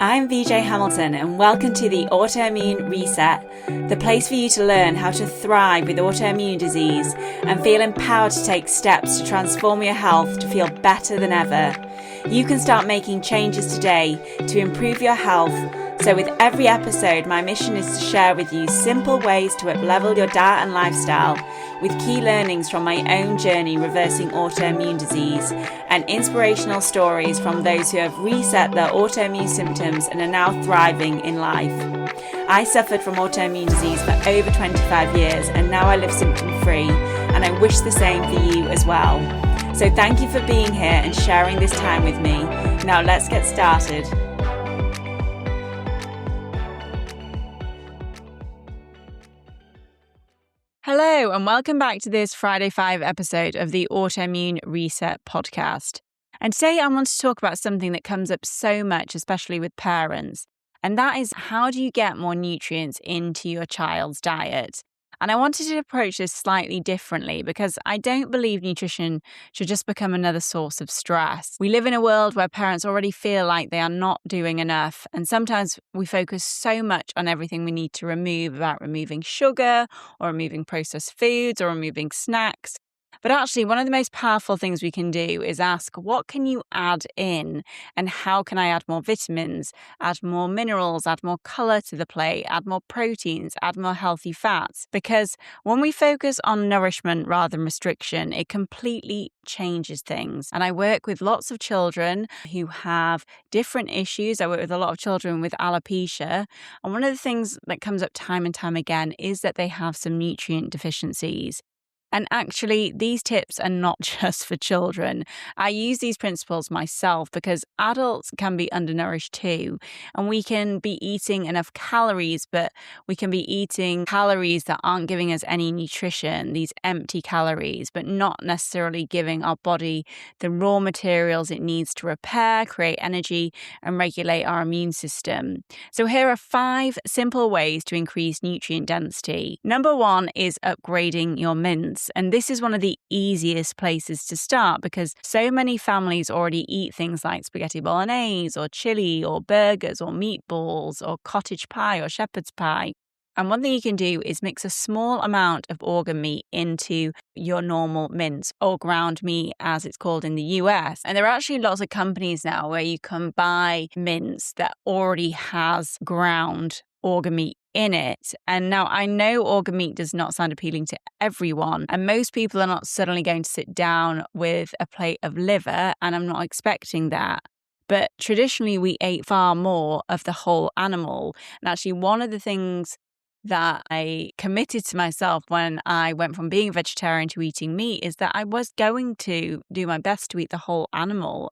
I'm VJ Hamilton and welcome to the Autoimmune Reset, the place for you to learn how to thrive with autoimmune disease and feel empowered to take steps to transform your health to feel better than ever. You can start making changes today to improve your health. So with every episode, my mission is to share with you simple ways to up-level your diet and lifestyle with key learnings from my own journey reversing autoimmune disease and inspirational stories from those who have reset their autoimmune symptoms and are now thriving in life. I suffered from autoimmune disease for over 25 years and now I live symptom-free, and I wish the same for you as well. So thank you for being here and sharing this time with me. Now let's get started. Hello, and welcome back to this Friday 5 episode of the Autoimmune Reset podcast. And today I want to talk about something that comes up so much, especially with parents, and that is how do you get more nutrients into your child's diet? And I wanted to approach this slightly differently because I don't believe nutrition should just become another source of stress. We live in a world where parents already feel like they are not doing enough. And sometimes we focus so much on everything we need to remove, about removing sugar or removing processed foods or removing snacks. But actually, one of the most powerful things we can do is ask, what can you add in? And how can I add more vitamins, add more minerals, add more color to the plate, add more proteins, add more healthy fats? Because when we focus on nourishment rather than restriction, it completely changes things. And I work with lots of children who have different issues. I work with a lot of children with alopecia. And one of the things that comes up time and time again is that they have some nutrient deficiencies. And actually, these tips are not just for children. I use these principles myself because adults can be undernourished too. And we can be eating enough calories, but we can be eating calories that aren't giving us any nutrition, these empty calories, but not necessarily giving our body the raw materials it needs to repair, create energy, and regulate our immune system. So here are 5 simple ways to increase nutrient density. Number 1 is upgrading your mints. And this is one of the easiest places to start because so many families already eat things like spaghetti bolognese or chili or burgers or meatballs or cottage pie or shepherd's pie. And one thing you can do is mix a small amount of organ meat into your normal mince or ground meat as it's called in the US. And there are actually lots of companies now where you can buy mince that already has ground organ meat in it. And now I know organ meat does not sound appealing to everyone, and most people are not suddenly going to sit down with a plate of liver, and I'm not expecting that. But traditionally we ate far more of the whole animal. And actually one of the things that I committed to myself when I went from being a vegetarian to eating meat is that I was going to do my best to eat the whole animal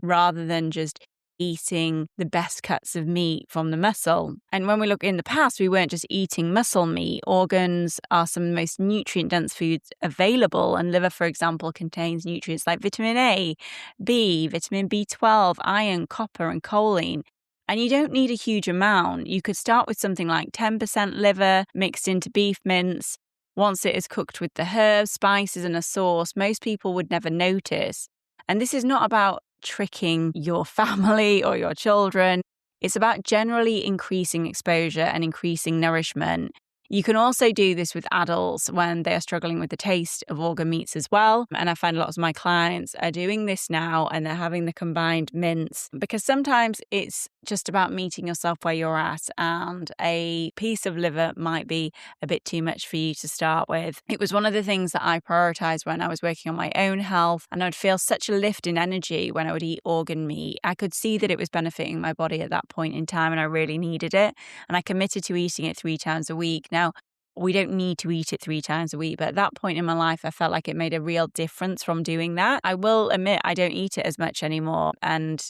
rather than just eating the best cuts of meat from the muscle. And when we look in the past, we weren't just eating muscle meat. Organs are some of the most nutrient-dense foods available. And liver, for example, contains nutrients like vitamin A, B, vitamin B12, iron, copper, and choline. And you don't need a huge amount. You could start with something like 10% liver mixed into beef mince. Once it is cooked with the herbs, spices, and a sauce, most people would never notice. And this is not about tricking your family or your children. It's about generally increasing exposure and increasing nourishment. You can also do this with adults when they are struggling with the taste of organ meats as well. And I find lots of my clients are doing this now and they're having the combined mince because sometimes it's just about meeting yourself where you're at, and a piece of liver might be a bit too much for you to start with. It was one of the things that I prioritized when I was working on my own health, and I'd feel such a lift in energy when I would eat organ meat. I could see that it was benefiting my body at that point in time and I really needed it. And I committed to eating it 3 times a week. Now, we don't need to eat it 3 times a week, but at that point in my life, I felt like it made a real difference from doing that. I will admit I don't eat it as much anymore. And,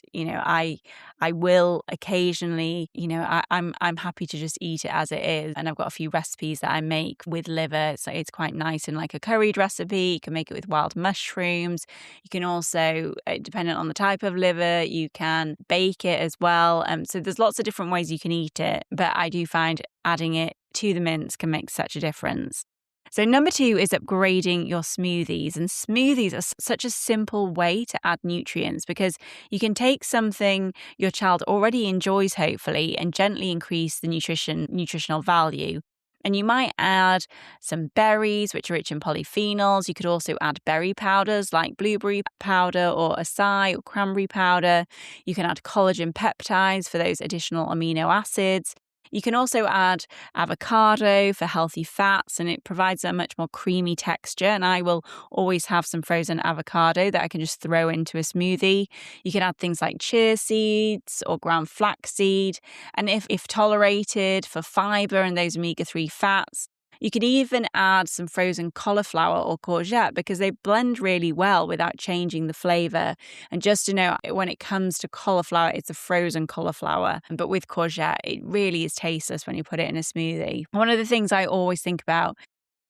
I will occasionally, I'm happy to just eat it as it is. And I've got a few recipes that I make with liver. So it's quite nice in like a curried recipe. You can make it with wild mushrooms. You can also, depending on the type of liver, you can bake it as well. So there's lots of different ways you can eat it. But I do find adding it to the mince can make such a difference. So number 2 is upgrading your smoothies. And smoothies are such a simple way to add nutrients because you can take something your child already enjoys, hopefully, and gently increase the nutritional value. And you might add some berries, which are rich in polyphenols. You could also add berry powders like blueberry powder or acai or cranberry powder. You can add collagen peptides for those additional amino acids. You can also add avocado for healthy fats, and it provides a much more creamy texture. And I will always have some frozen avocado that I can just throw into a smoothie. You can add things like chia seeds or ground flaxseed. And if tolerated, for fiber and those omega-3 fats. You could even add some frozen cauliflower or courgette because they blend really well without changing the flavor. And just to know, when it comes to cauliflower, it's a frozen cauliflower. But with courgette, it really is tasteless when you put it in a smoothie. One of the things I always think about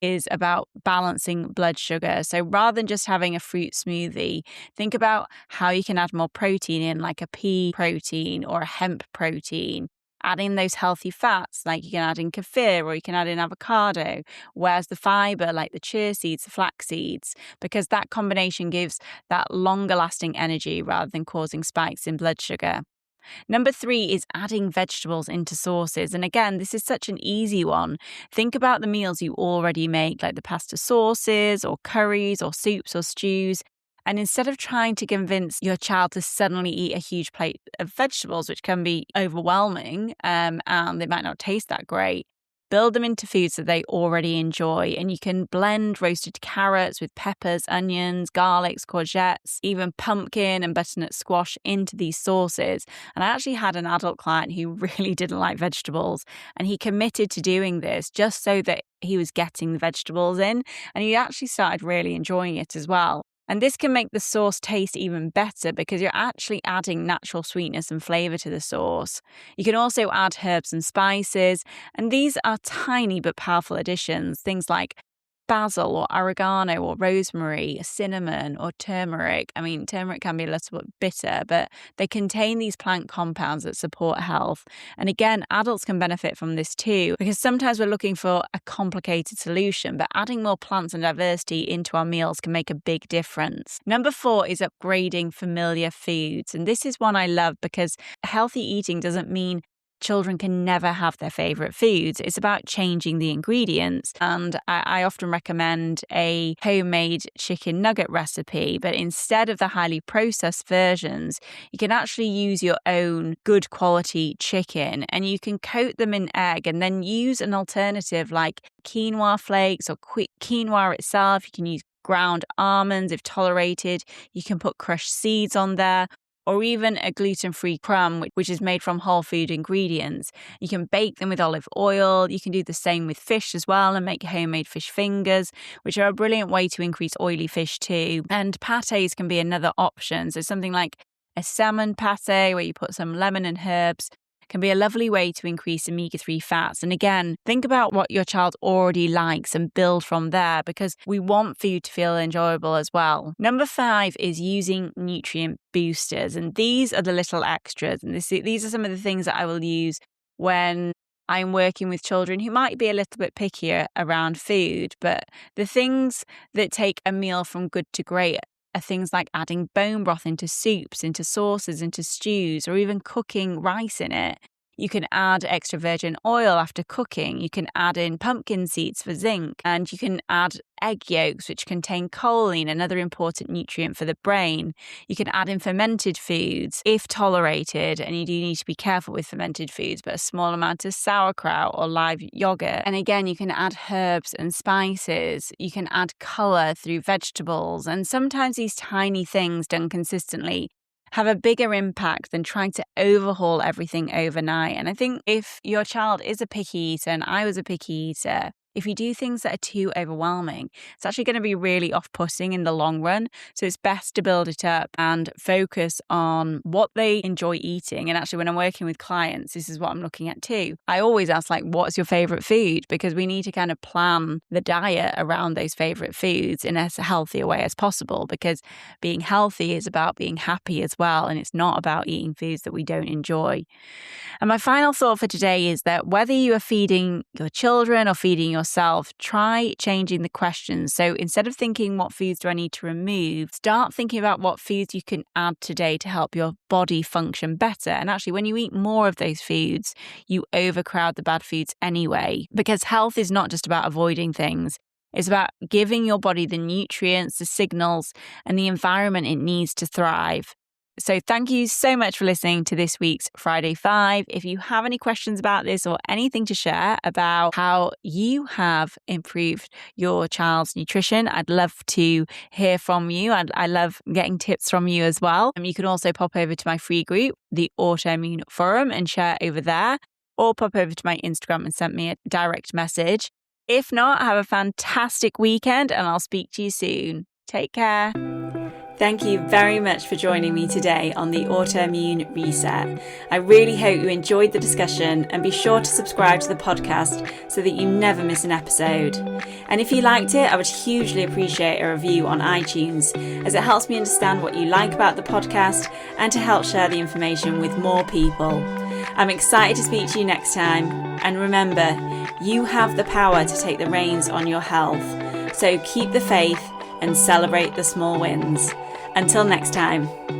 is about balancing blood sugar. So rather than just having a fruit smoothie, think about how you can add more protein in, like a pea protein or a hemp protein. Adding those healthy fats, like you can add in kefir or you can add in avocado, whereas the fiber, like the chia seeds, the flax seeds, because that combination gives that longer lasting energy rather than causing spikes in blood sugar. Number 3 is adding vegetables into sauces. And again, this is such an easy one. Think about the meals you already make, like the pasta sauces or curries or soups or stews. And instead of trying to convince your child to suddenly eat a huge plate of vegetables, which can be overwhelming and they might not taste that great, build them into foods that they already enjoy. And you can blend roasted carrots with peppers, onions, garlics, courgettes, even pumpkin and butternut squash into these sauces. And I actually had an adult client who really didn't like vegetables, and he committed to doing this just so that he was getting the vegetables in. And he actually started really enjoying it as well. And this can make the sauce taste even better because you're actually adding natural sweetness and flavor to the sauce. You can also add herbs and spices, and these are tiny but powerful additions. Things like basil or oregano or rosemary, cinnamon or turmeric. I mean, turmeric can be a little bit bitter, but they contain these plant compounds that support health. And again, adults can benefit from this too, because sometimes we're looking for a complicated solution, but adding more plants and diversity into our meals can make a big difference. Number 4 is upgrading familiar foods. And this is one I love because healthy eating doesn't mean children can never have their favorite foods. It's about changing the ingredients. And I often recommend a homemade chicken nugget recipe, but instead of the highly processed versions, you can actually use your own good quality chicken and you can coat them in egg and then use an alternative like quinoa flakes or quinoa itself. You can use ground almonds if tolerated. You can put crushed seeds on there, or even a gluten-free crumb, which is made from whole food ingredients. You can bake them with olive oil. You can do the same with fish as well and make homemade fish fingers, which are a brilliant way to increase oily fish too. And pâtés can be another option. So something like a salmon pâté where you put some lemon and herbs can be a lovely way to increase omega-3 fats. And again, think about what your child already likes and build from there because we want food to feel enjoyable as well. Number 5 is using nutrient boosters. And these are the little extras. And these are some of the things that I will use when I'm working with children who might be a little bit pickier around food. But the things that take a meal from good to great are things like adding bone broth into soups, into sauces, into stews, or even cooking rice in it. You can add extra virgin oil after cooking. You can add in pumpkin seeds for zinc, and you can add egg yolks, which contain choline, another important nutrient for the brain. You can add in fermented foods if tolerated, and you do need to be careful with fermented foods, but a small amount of sauerkraut or live yogurt. And again, you can add herbs and spices. You can add colour through vegetables, and sometimes these tiny things done consistently have a bigger impact than trying to overhaul everything overnight. And I think if your child is a picky eater, and I was a picky eater, if you do things that are too overwhelming, it's actually going to be really off-putting in the long run. So it's best to build it up and focus on what they enjoy eating. And actually, when I'm working with clients, this is what I'm looking at too. I always ask, like, what's your favorite food? Because we need to kind of plan the diet around those favorite foods in as healthy a way as possible, because being healthy is about being happy as well. And it's not about eating foods that we don't enjoy. And my final thought for today is that whether you are feeding your children or feeding yourself, yourself, try changing the questions. So instead of thinking, what foods do I need to remove? Start thinking about what foods you can add today to help your body function better. And actually, when you eat more of those foods, you overcrowd the bad foods anyway, because health is not just about avoiding things. It's about giving your body the nutrients, the signals, and the environment it needs to thrive. So thank you so much for listening to this week's Friday 5. If you have any questions about this or anything to share about how you have improved your child's nutrition, I'd love to hear from you. I love getting tips from you as well. You can also pop over to my free group, the Autoimmune Forum, and share over there, or pop over to my Instagram and send me a direct message. If not, have a fantastic weekend and I'll speak to you soon. Take care. Thank you very much for joining me today on the Autoimmune Reset. I really hope you enjoyed the discussion, and be sure to subscribe to the podcast so that you never miss an episode. And if you liked it, I would hugely appreciate a review on iTunes, as it helps me understand what you like about the podcast and to help share the information with more people. I'm excited to speak to you next time. And remember, you have the power to take the reins on your health. So keep the faith and celebrate the small wins. Until next time.